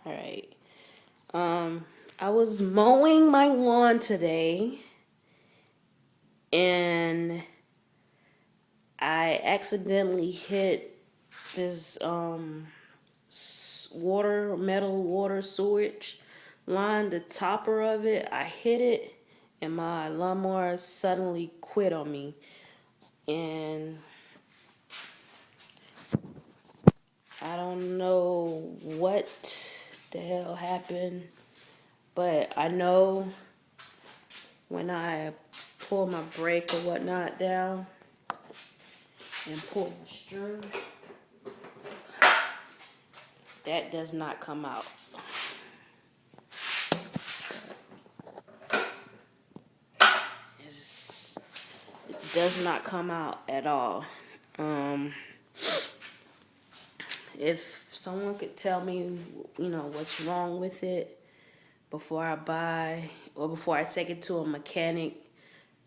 All right. I was mowing my lawn today and I accidentally hit this metal water sewage line, the topper of it. I hit it and my lawnmower suddenly quit on me. And I don't know what the hell happened, but I know when I pull my brake or whatnot down and pull the string, that does not come out. It does not come out at all. If someone could tell me, what's wrong with it before I buy or before I take it to a mechanic,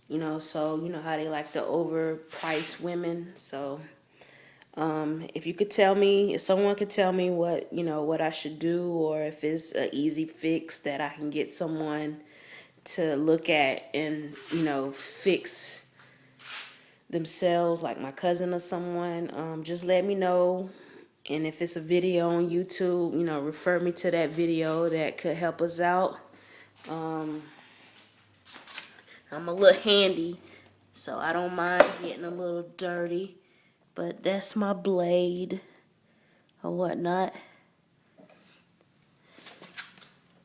so you know how they like to overprice women. So if you could tell me, if someone could tell me what I should do, or if it's an easy fix that I can get someone to look at and, fix themselves, like my cousin or someone, just let me know. And if it's a video on YouTube, refer me to that video that could help us out. I'm a little handy, so I don't mind getting a little dirty. But that's my blade or whatnot.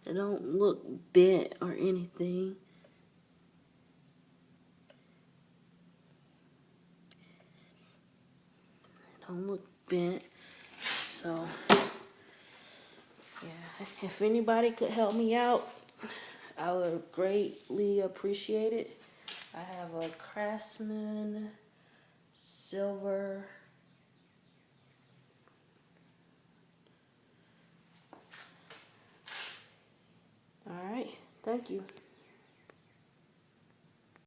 It don't look bent or anything. It don't look bent. So, yeah, if anybody could help me out, I would greatly appreciate it. I have a Craftsman silver. All right, thank you.